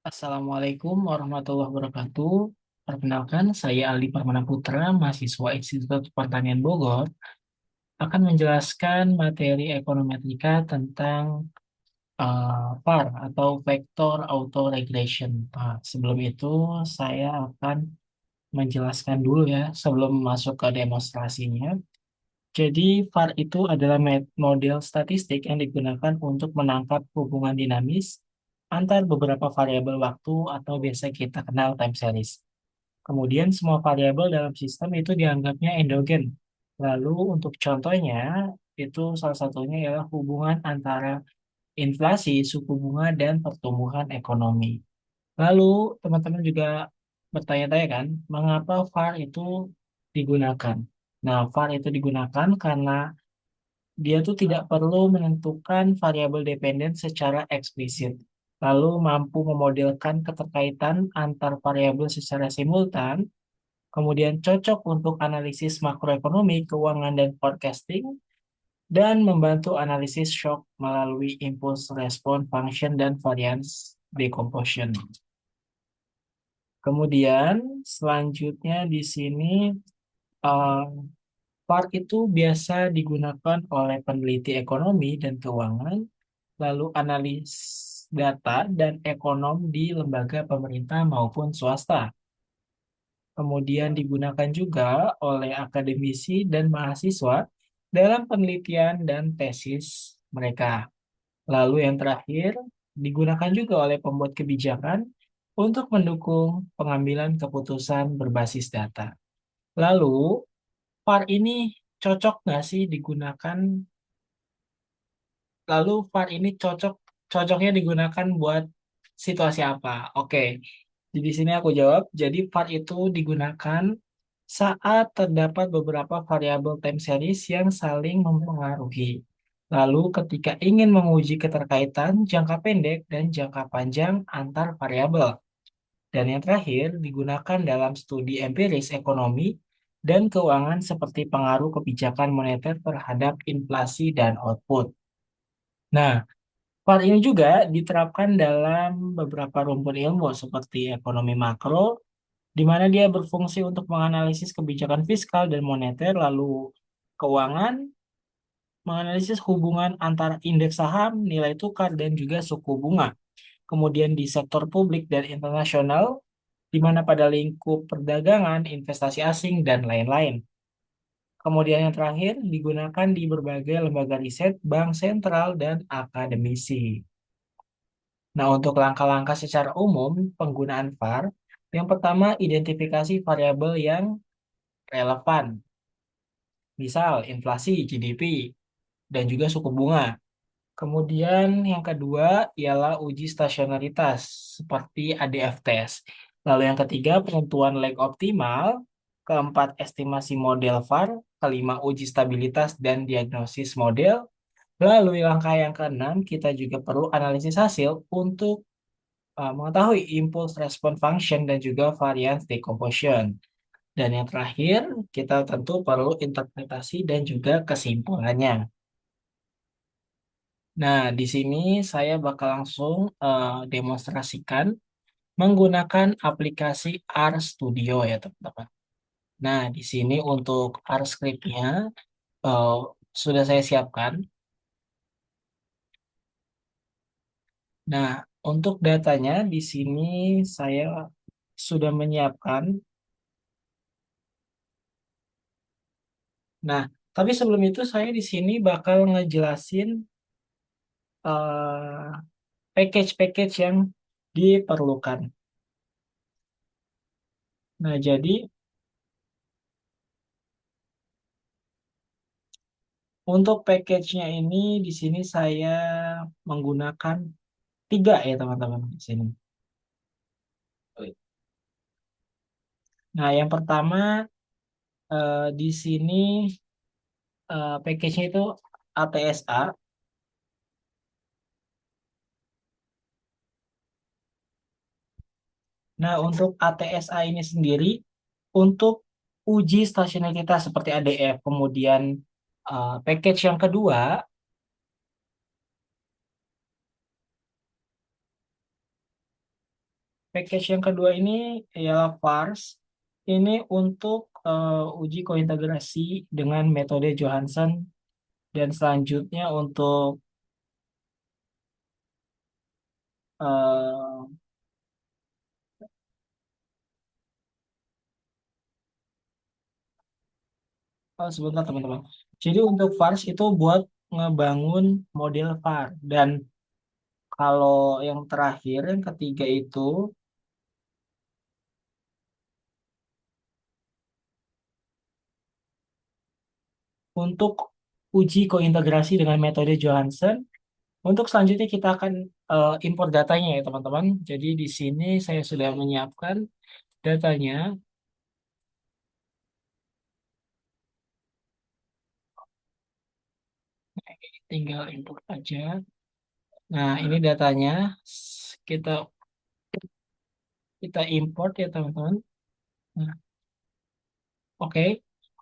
Assalamualaikum warahmatullahi wabarakatuh. Perkenalkan, saya Aldi Permana Putra, mahasiswa Institut Pertanian Bogor, akan menjelaskan materi ekonometrik tentang VAR atau Vector Auto Regression. Nah, sebelum itu, saya akan menjelaskan dulu ya, sebelum masuk ke demonstrasinya. Jadi, VAR itu adalah model statistik yang digunakan untuk menangkap hubungan dinamis antar beberapa variabel waktu atau biasa kita kenal time series. Kemudian semua variabel dalam sistem itu dianggapnya endogen. Lalu untuk contohnya, itu salah satunya ialah hubungan antara inflasi, suku bunga, dan pertumbuhan ekonomi. Lalu teman-teman juga bertanya-tanya kan, mengapa VAR itu digunakan? Nah, VAR itu digunakan karena dia tuh tidak perlu menentukan variabel dependen secara eksplisit, lalu mampu memodelkan keterkaitan antar variabel secara simultan, kemudian cocok untuk analisis makroekonomi, keuangan, dan forecasting, dan membantu analisis shock melalui impulse response function dan variance decomposition. Kemudian selanjutnya di sini eh, VAR itu biasa digunakan oleh peneliti ekonomi dan keuangan, lalu analis data dan ekonom di lembaga pemerintah maupun swasta. Kemudian digunakan juga oleh akademisi dan mahasiswa dalam penelitian dan tesis mereka. Lalu yang terakhir, digunakan juga oleh pembuat kebijakan untuk mendukung pengambilan keputusan berbasis data. Lalu, VAR ini cocok nggak sih digunakan? Lalu VAR ini cocoknya digunakan buat situasi apa? Oke, jadi di sini aku jawab. Jadi VAR itu digunakan saat terdapat beberapa variabel time series yang saling mempengaruhi. Lalu ketika ingin menguji keterkaitan jangka pendek dan jangka panjang antar variabel. Dan yang terakhir digunakan dalam studi empiris ekonomi dan keuangan seperti pengaruh kebijakan moneter terhadap inflasi dan output. Nah, VAR ini juga diterapkan dalam beberapa rumpun ilmu seperti ekonomi makro, di mana dia berfungsi untuk menganalisis kebijakan fiskal dan moneter, lalu keuangan, menganalisis hubungan antara indeks saham, nilai tukar, dan juga suku bunga. Kemudian di sektor publik dan internasional, di mana pada lingkup perdagangan, investasi asing, dan lain-lain. Kemudian yang terakhir, digunakan di berbagai lembaga riset, bank sentral, dan akademisi. Nah, untuk langkah-langkah secara umum penggunaan VAR, yang pertama identifikasi variabel yang relevan, misal inflasi, GDP, dan juga suku bunga. Kemudian yang kedua ialah uji stasionaritas seperti ADF test. Lalu yang ketiga penentuan lag optimal, keempat estimasi model VAR, kelima uji stabilitas dan diagnosis model. Lalu langkah yang keenam kita juga perlu analisis hasil untuk mengetahui impulse response function dan juga variance decomposition. Dan yang terakhir, kita tentu perlu interpretasi dan juga kesimpulannya. Nah, di sini saya bakal langsung demonstrasikan menggunakan aplikasi R Studio ya, teman-teman. Nah, di sini untuk R script-nya eh, sudah saya siapkan. Nah, untuk datanya di sini saya sudah menyiapkan. Nah, tapi sebelum itu saya di sini bakal ngejelasin eh, package-package yang diperlukan. Nah, jadi untuk package-nya ini di sini saya menggunakan tiga ya teman-teman di sini. Nah, yang pertama di sini package-nya itu ATSA. Nah, untuk ATSA ini sendiri untuk uji stasionaritas seperti ADF. Kemudian package yang kedua Package yang kedua ini ialah VARS. Ini untuk uji kointegrasi dengan metode Johansson dan selanjutnya untuk eh, sebentar teman-teman. Jadi untuk VARS itu buat ngebangun model VAR dan kalau yang terakhir yang ketiga itu untuk uji kointegrasi dengan metode Johansson. Untuk selanjutnya kita akan import datanya ya teman-teman. Jadi di sini saya sudah menyiapkan datanya. Tinggal import aja. Nah, ini datanya. Kita kita import ya teman-teman. Nah, oke.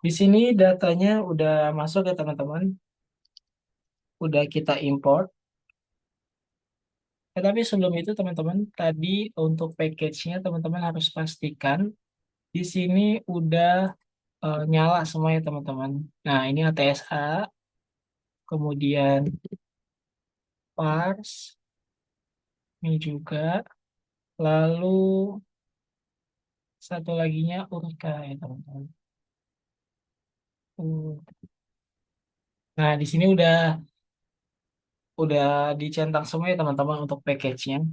Di sini datanya udah masuk ya teman-teman. Udah kita import. Tetapi sebelum itu teman-teman, tadi untuk package-nya teman-teman harus pastikan di sini udah nyala semua ya teman-teman. Nah, ini ATSA, kemudian parse, ini juga. Lalu satu laginya Urika ya teman-teman. Uh, Nah, di sini udah dicentang semua ya teman-teman untuk package-nya.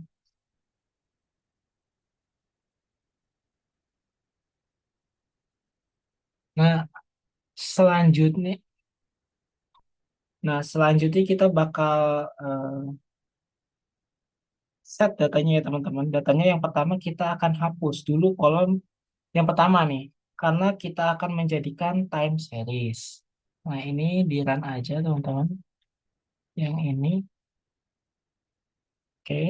Nah, selanjutnya selanjutnya kita bakal set datanya ya teman-teman. Datanya yang pertama kita akan hapus dulu kolom yang pertama nih karena kita akan menjadikan time series. Nah, ini di run aja teman-teman. Yang ini, oke.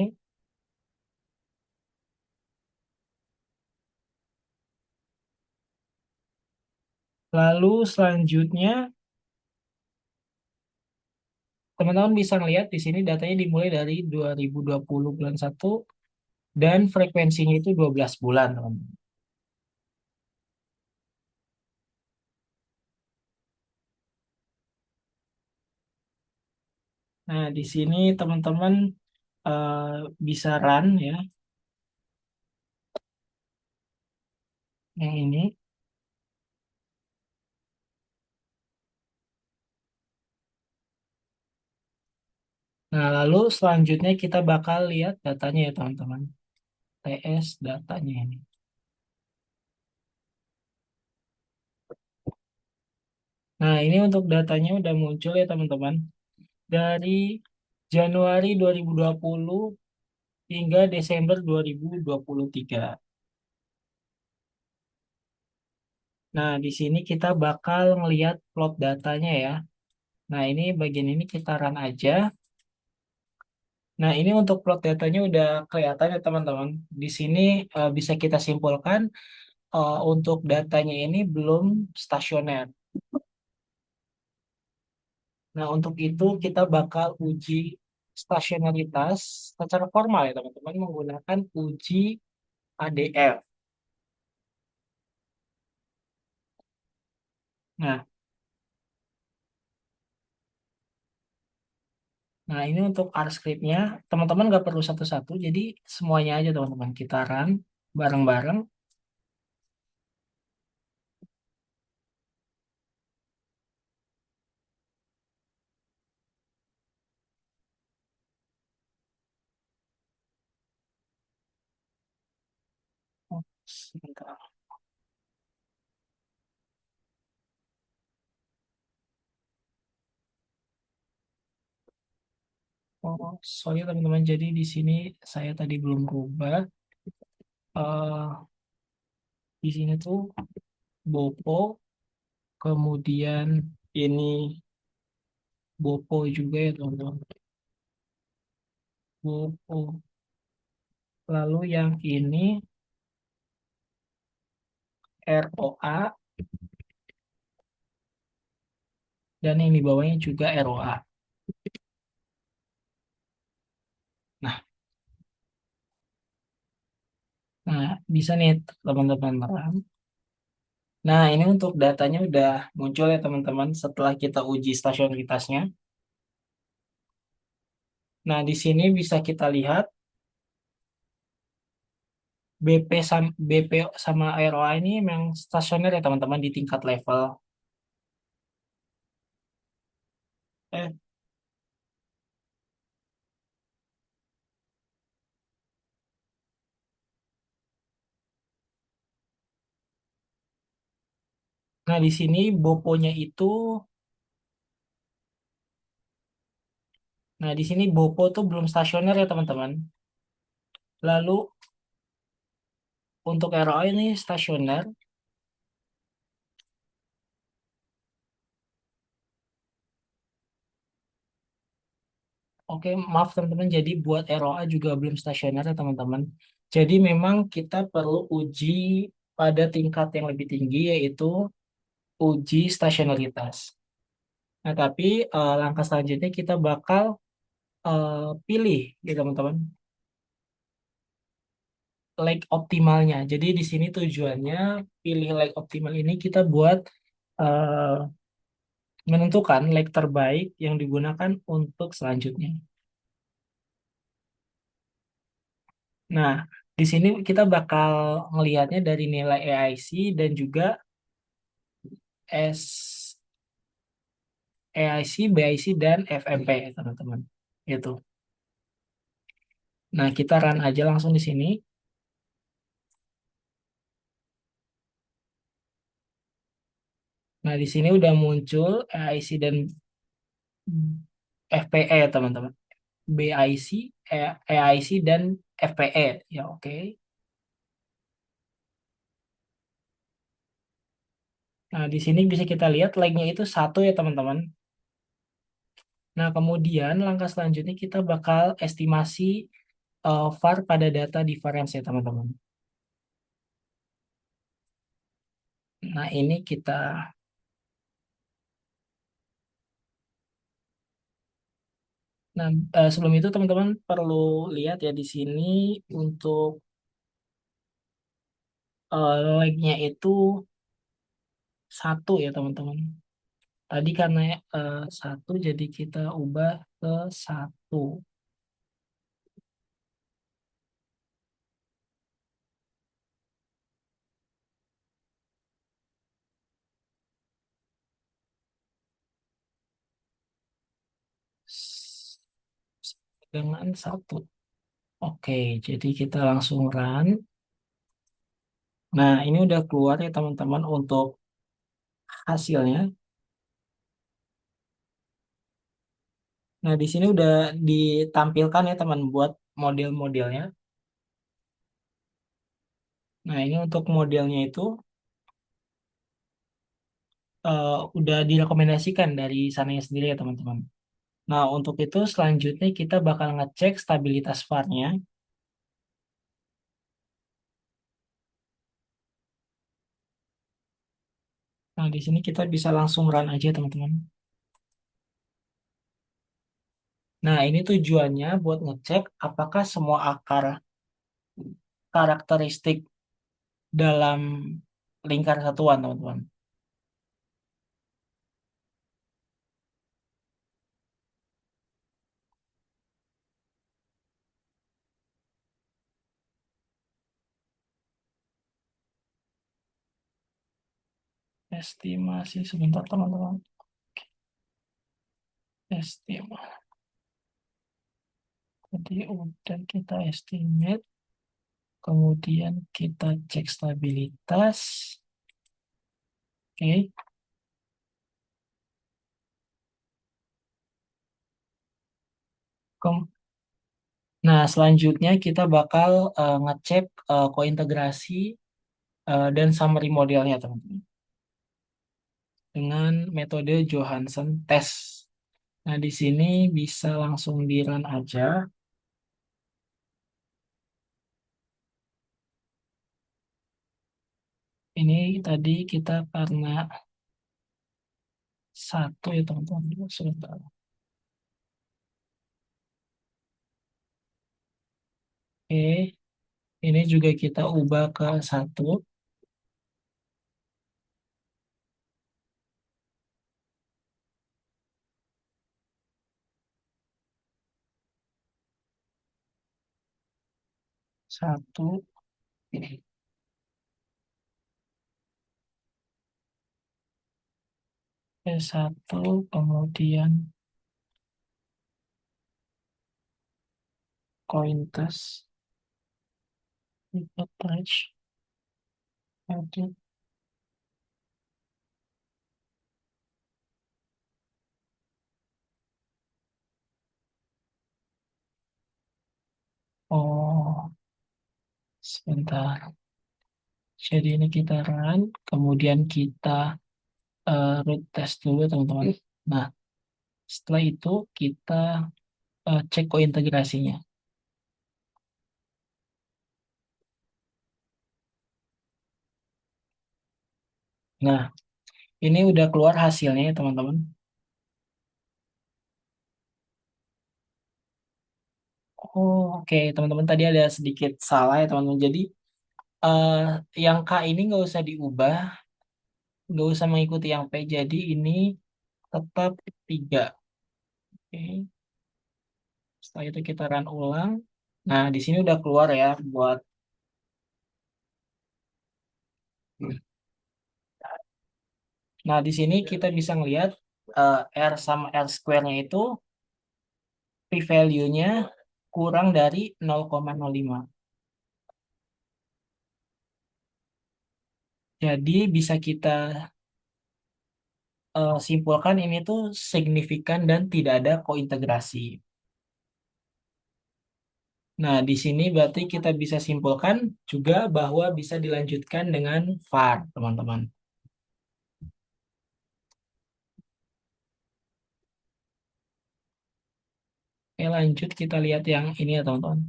Lalu selanjutnya teman-teman bisa lihat di sini datanya dimulai dari 2020 bulan 1 dan frekuensinya itu 12 bulan, teman-teman. Nah, di sini teman-teman eh, bisa run ya, yang ini. Nah, lalu selanjutnya kita bakal lihat datanya ya, teman-teman. TS datanya ini. Nah, ini untuk datanya udah muncul ya, teman-teman. Dari Januari 2020 hingga Desember 2023. Nah, di sini kita bakal ngelihat plot datanya ya. Nah, ini bagian ini kita run aja. Nah, ini untuk plot datanya udah kelihatan ya teman-teman. Di sini bisa kita simpulkan untuk datanya ini belum stasioner. Nah, untuk itu kita bakal uji stasionaritas secara formal ya teman-teman menggunakan uji ADF. Nah, ini untuk R script-nya teman-teman nggak perlu satu-satu, jadi semuanya aja teman-teman kita run bareng-bareng. Oh, sebentar. Oh, sorry teman-teman. Jadi di sini saya tadi belum rubah. Di sini tuh Bopo, kemudian ini Bopo juga ya teman-teman. Bopo. Lalu yang ini ROA dan yang di bawahnya juga ROA. Nah, Nah, bisa nih teman-teman. Nah, ini untuk datanya udah muncul ya teman-teman setelah kita uji stasionitasnya. Nah, di sini bisa kita lihat BP sama ROA ini memang stasioner ya teman-teman di tingkat level. Eh, nah, di sini BOPO-nya itu, nah di sini BOPO tuh belum stasioner ya teman-teman. Lalu untuk ROA ini stasioner. Oke, maaf teman-teman. Jadi buat ROA juga belum stasioner ya teman-teman. Jadi memang kita perlu uji pada tingkat yang lebih tinggi yaitu uji stasionaritas. Nah, tapi langkah selanjutnya kita bakal pilih ya teman-teman leg optimalnya. Jadi di sini tujuannya pilih leg optimal ini kita buat eh, menentukan leg terbaik yang digunakan untuk selanjutnya. Nah, di sini kita bakal ngelihatnya dari nilai AIC dan juga S AIC, BIC dan FMP teman-teman. Itu. Nah, kita run aja langsung di sini. Nah, di sini udah muncul AIC dan FPE ya teman-teman. BIC, AIC dan FPE. Ya, oke. Nah, di sini bisa kita lihat lag-nya itu satu ya teman-teman. Nah, kemudian langkah selanjutnya kita bakal estimasi VAR pada data difference ya teman-teman. Nah, ini kita, nah sebelum itu teman-teman perlu lihat ya di sini untuk lag-nya itu satu ya teman-teman. Tadi karena satu jadi kita ubah ke satu. S- Dengan satu. Oke, jadi kita langsung run. Nah, ini udah keluar ya teman-teman untuk hasilnya. Nah, di sini udah ditampilkan ya teman buat model-modelnya. Nah, ini untuk modelnya itu udah direkomendasikan dari sananya sendiri ya teman-teman. Nah, untuk itu selanjutnya kita bakal ngecek stabilitas VAR-nya. Nah, di sini kita bisa langsung run aja teman-teman. Nah, ini tujuannya buat ngecek apakah semua akar karakteristik dalam lingkar satuan teman-teman. Estimasi sebentar teman-teman. Estimasi. Jadi udah kita estimate. Kemudian kita cek stabilitas. Oke. Kem- Nah, selanjutnya kita bakal ngecek kointegrasi dan summary modelnya, teman-teman. Dengan metode Johansson test. Nah, di sini bisa langsung di-run aja. Ini tadi kita karena satu ya, teman-teman. Sebentar. Oke. Ini juga kita ubah ke satu. Satu. P1, kemudian Cointas, Trade, edit. Oh, sebentar. Jadi ini kita run, kemudian kita root test dulu teman-teman. Nah, setelah itu kita cek kointegrasinya. Nah, ini udah keluar hasilnya ya teman-teman. Oh, oke teman-teman, tadi ada sedikit salah ya teman-teman. Jadi eh, yang K ini nggak usah diubah, nggak usah mengikuti yang P. Jadi ini tetap 3. Oke. Setelah itu kita run ulang. Nah, di sini udah keluar ya buat. Nah, di sini kita bisa ngelihat R sama R square-nya itu p-value-nya kurang dari 0,05. Jadi bisa kita simpulkan ini tuh signifikan dan tidak ada kointegrasi. Nah, di sini berarti kita bisa simpulkan juga bahwa bisa dilanjutkan dengan VAR, teman-teman. Oke, lanjut kita lihat yang ini ya, teman-teman.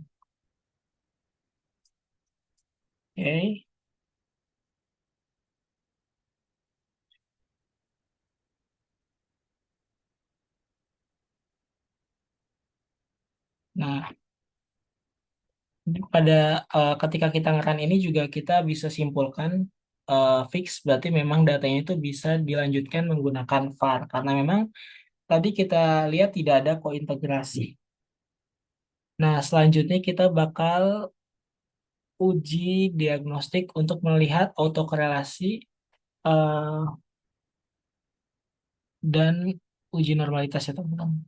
Oke. Nah, pada ketika kita ngeran ini juga kita bisa simpulkan fix berarti memang datanya itu bisa dilanjutkan menggunakan VAR karena memang tadi kita lihat tidak ada kointegrasi. Nah, selanjutnya kita bakal uji diagnostik untuk melihat autokorelasi eh, dan uji normalitas ya teman-teman.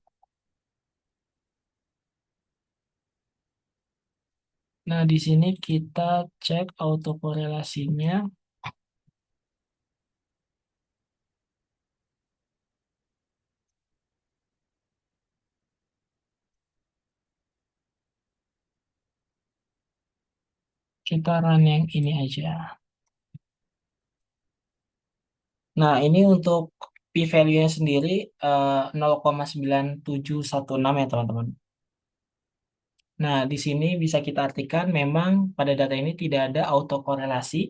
Nah, di sini kita cek autokorelasinya. Kita run yang ini aja. Nah, ini untuk p-value-nya sendiri 0,9716 ya teman-teman. Nah, di sini bisa kita artikan memang pada data ini tidak ada autokorelasi.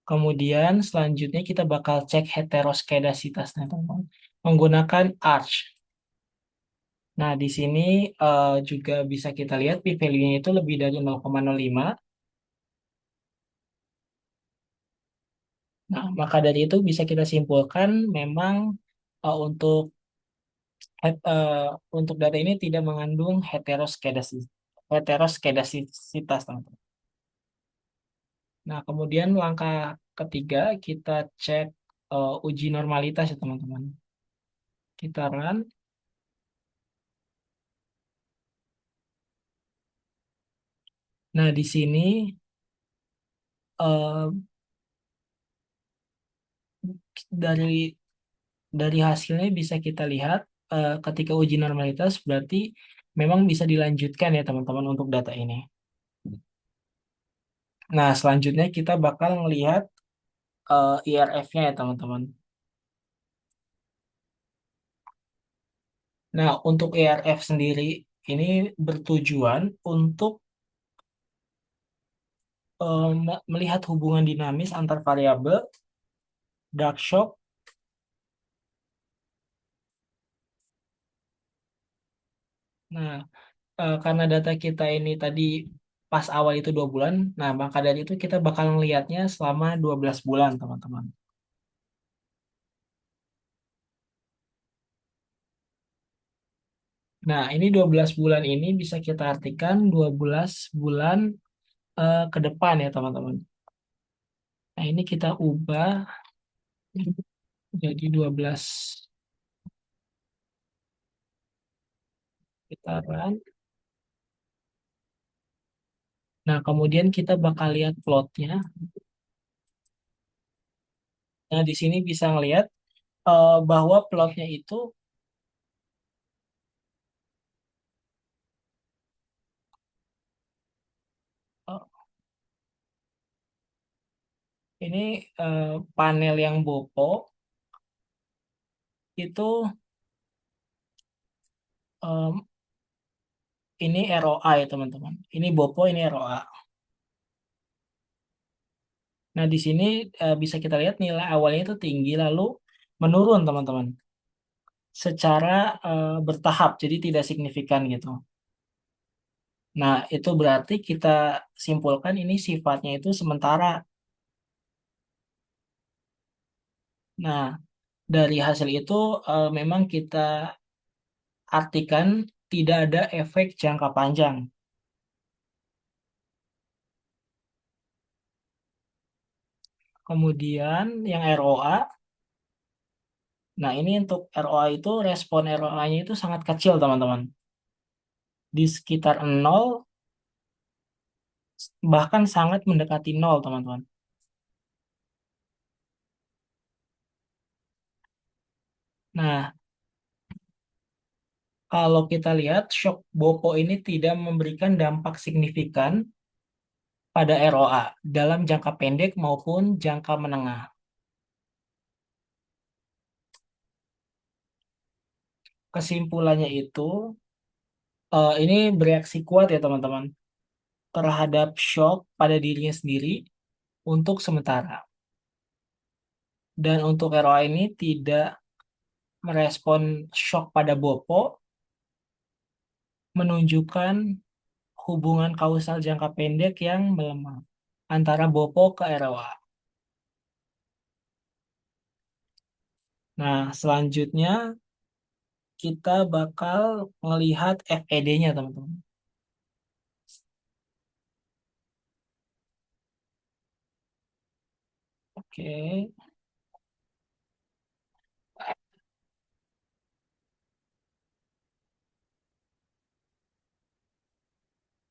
Kemudian selanjutnya kita bakal cek heteroskedasitasnya teman-teman menggunakan ARCH. Nah, di sini juga bisa kita lihat p-value-nya itu lebih dari 0,05. Nah, maka dari itu bisa kita simpulkan memang untuk untuk data ini tidak mengandung heteroskedasitas, teman-teman. Nah, kemudian langkah ketiga kita cek uji normalitas ya teman-teman. Kita run. Nah, di sini eh, dari hasilnya bisa kita lihat ketika uji normalitas berarti memang bisa dilanjutkan ya teman-teman untuk data ini. Nah, selanjutnya kita bakal melihat IRF-nya ya teman-teman. Nah, untuk ERF sendiri ini bertujuan untuk melihat hubungan dinamis antar variabel, dark shock. Nah, karena data kita ini tadi pas awal itu 2 bulan, nah maka dari itu kita bakal ngelihatnya selama 12 bulan, teman-teman. Nah, ini 12 bulan ini bisa kita artikan 12 bulan ke depan ya, teman-teman. Nah, ini kita ubah jadi 12 putaran. Nah, kemudian kita bakal lihat plotnya. Nah, di sini bisa ngelihat bahwa plotnya itu eh, ini panel yang Bopo itu em, ini ROA ya, teman-teman. Ini Bopo, ini ROA. Nah, di sini bisa kita lihat nilai awalnya itu tinggi lalu menurun, teman-teman. Secara bertahap, jadi tidak signifikan gitu. Nah, itu berarti kita simpulkan ini sifatnya itu sementara. Nah, dari hasil itu memang kita artikan tidak ada efek jangka panjang. Kemudian yang ROA, nah ini untuk ROA itu respon ROA-nya itu sangat kecil, teman-teman. Di sekitar 0 bahkan sangat mendekati 0, teman-teman. Nah, kalau kita lihat shock Bopo ini tidak memberikan dampak signifikan pada ROA dalam jangka pendek maupun jangka menengah. Kesimpulannya itu ini bereaksi kuat ya, teman-teman, terhadap shock pada dirinya sendiri untuk sementara. Dan untuk ROA ini tidak merespon shock pada Bopo, menunjukkan hubungan kausal jangka pendek yang melemah antara Bopo ke ROA. Nah, selanjutnya kita bakal melihat FED-nya, teman-teman. Oke,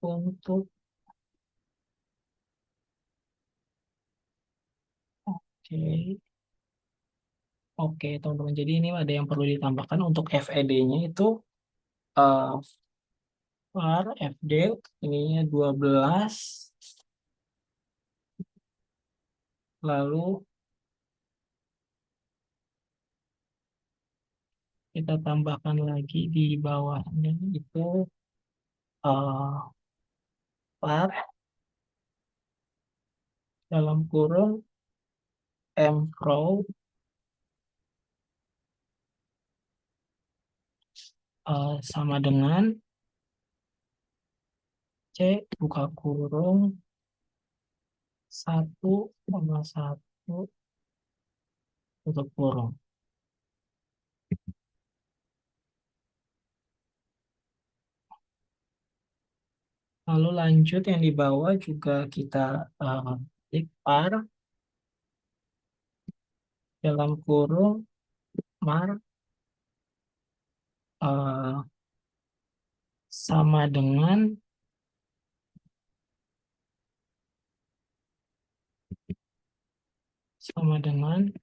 untuk oke, oke, teman-teman. Jadi ini ada yang perlu ditambahkan untuk FED-nya itu eh var FD ininya 12, lalu kita tambahkan lagi di bawahnya itu eh var dalam kurung M row sama dengan C buka kurung 1,1 tutup kurung. Lalu lanjut yang di bawah juga kita klik par dalam kurung mar eh, sama dengan sama dengan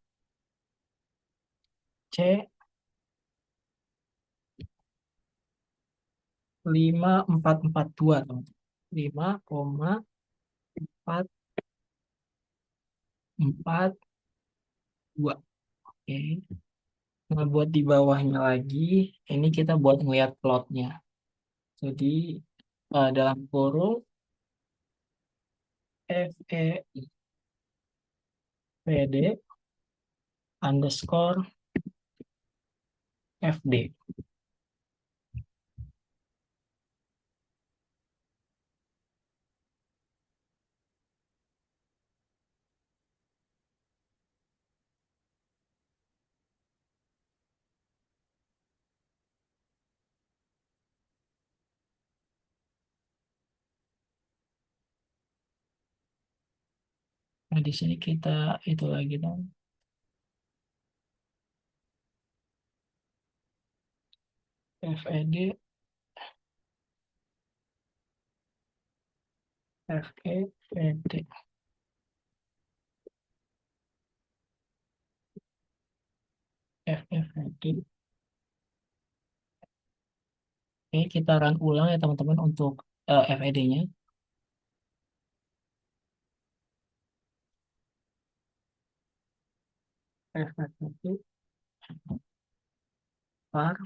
C 5442, teman. 5,442. Oke. Nah, buat di bawahnya lagi, ini kita buat ngeliat plotnya. Jadi dalam kurung FEPD underscore FD. Nah, di sini kita itu lagi dong. FED, FED, FED. Oke, kita run ulang ya teman-teman untuk FED-nya. FED, var,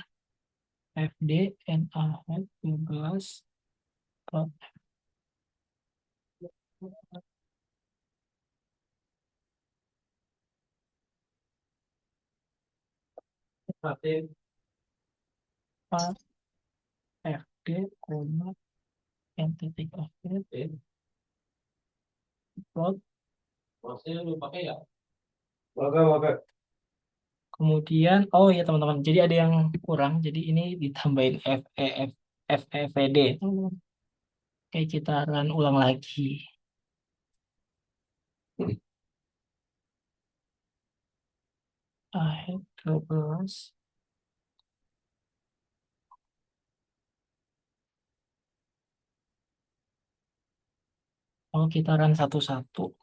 FD, NaH, 12, plot. var, FD, koma, N titik FD, plot. Kemudian, oh ya teman-teman, jadi ada yang kurang. Jadi ini ditambahin FEVD. Oke, kita run ulang lagi. Ahead 12. Oh, kita run satu-satu.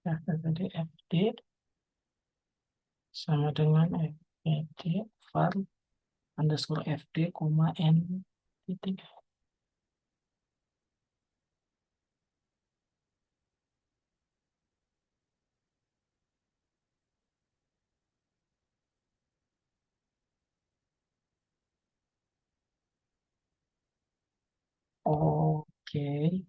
Nah, tadi FD sama dengan FD var underscore FD, koma N titik. Oke,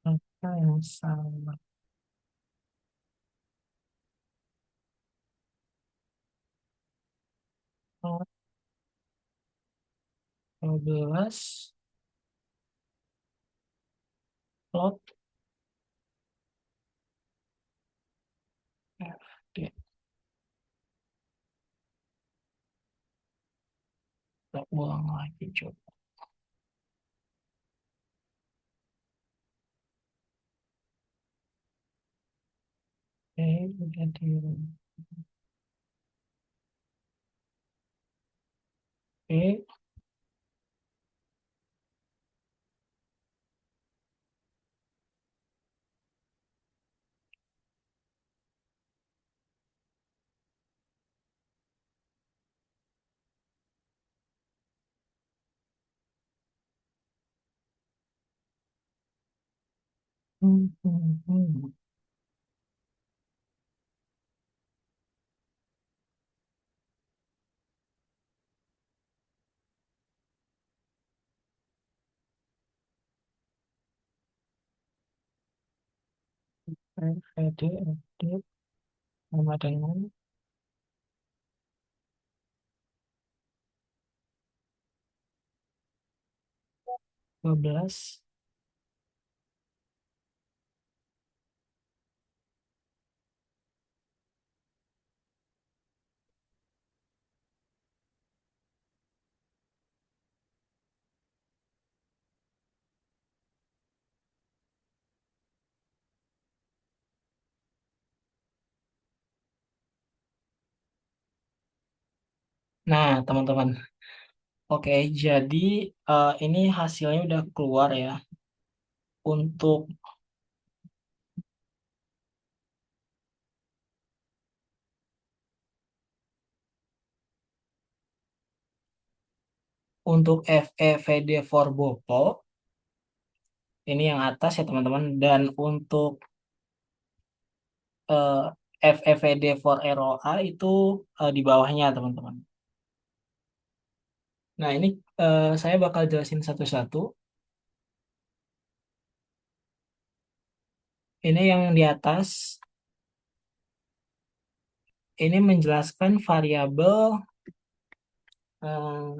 apa yang salah? Oh, 12 plot FD. Kita ulang lagi coba. Oke, udah di Oke. Hmm, hmm, hmm. FD, FD sama dengan 12. Nah, teman-teman. Oke, jadi ini hasilnya udah keluar ya. Untuk FEVD for Bopo, ini yang atas ya teman-teman. Dan untuk FEVD for ROA itu di bawahnya teman-teman. Nah, ini saya bakal jelasin satu-satu. Ini yang di atas ini menjelaskan variabel eh,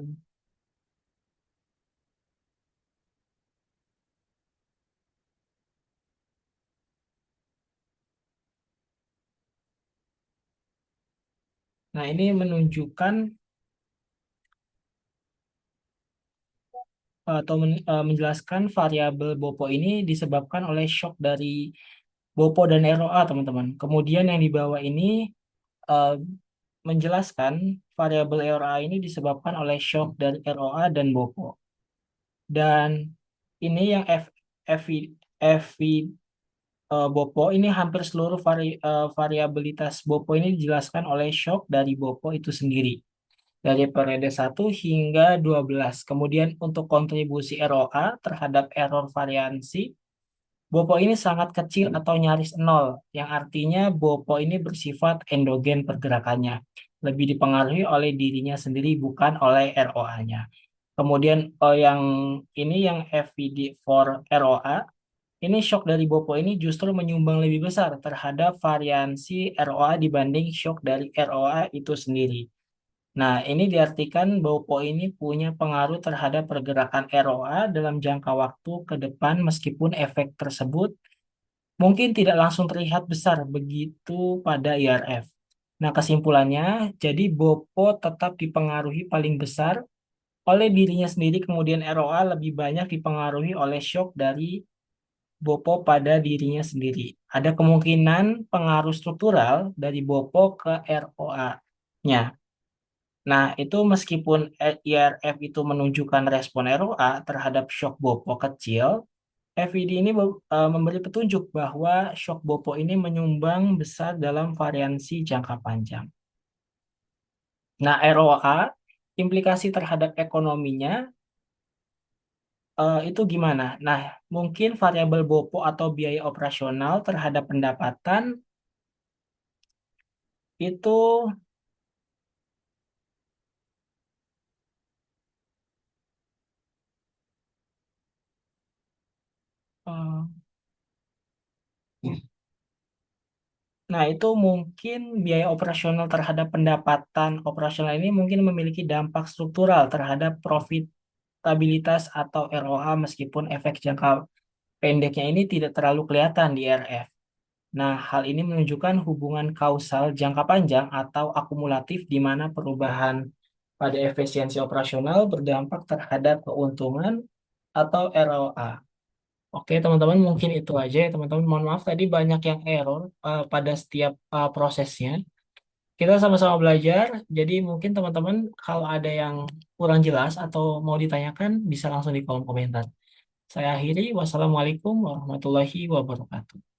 nah ini menunjukkan atau menjelaskan variabel Bopo ini disebabkan oleh shock dari Bopo dan ROA, teman-teman. Kemudian yang di bawah ini eh, menjelaskan variabel ROA ini disebabkan oleh shock dari ROA dan Bopo. Dan ini yang Bopo ini hampir seluruh variabilitas Bopo ini dijelaskan oleh shock dari Bopo itu sendiri. Dari periode 1 hingga 12. Kemudian untuk kontribusi ROA terhadap error variansi, Bopo ini sangat kecil atau nyaris nol, yang artinya Bopo ini bersifat endogen pergerakannya, lebih dipengaruhi oleh dirinya sendiri bukan oleh ROA-nya. Kemudian yang ini yang FVD for ROA, ini shock dari Bopo ini justru menyumbang lebih besar terhadap variansi ROA dibanding shock dari ROA itu sendiri. Nah, ini diartikan Bopo ini punya pengaruh terhadap pergerakan ROA dalam jangka waktu ke depan meskipun efek tersebut mungkin tidak langsung terlihat besar begitu pada IRF. Nah, kesimpulannya, jadi Bopo tetap dipengaruhi paling besar oleh dirinya sendiri, kemudian ROA lebih banyak dipengaruhi oleh shock dari Bopo pada dirinya sendiri. Ada kemungkinan pengaruh struktural dari Bopo ke ROA-nya. Nah, itu meskipun IRF itu menunjukkan respon ROA terhadap shock Bopo kecil, FED ini memberi petunjuk bahwa shock Bopo ini menyumbang besar dalam variansi jangka panjang. Nah, ROA, implikasi terhadap ekonominya itu gimana? Nah, mungkin variabel Bopo atau biaya operasional terhadap pendapatan itu eh, nah, itu mungkin biaya operasional terhadap pendapatan operasional ini mungkin memiliki dampak struktural terhadap profitabilitas atau ROA meskipun efek jangka pendeknya ini tidak terlalu kelihatan di RF. Nah, hal ini menunjukkan hubungan kausal jangka panjang atau akumulatif di mana perubahan pada efisiensi operasional berdampak terhadap keuntungan atau ROA. Oke, teman-teman, mungkin itu aja ya, teman-teman. Mohon maaf tadi banyak yang error pada setiap prosesnya. Kita sama-sama belajar, jadi mungkin teman-teman kalau ada yang kurang jelas atau mau ditanyakan bisa langsung di kolom komentar. Saya akhiri, wassalamualaikum warahmatullahi wabarakatuh.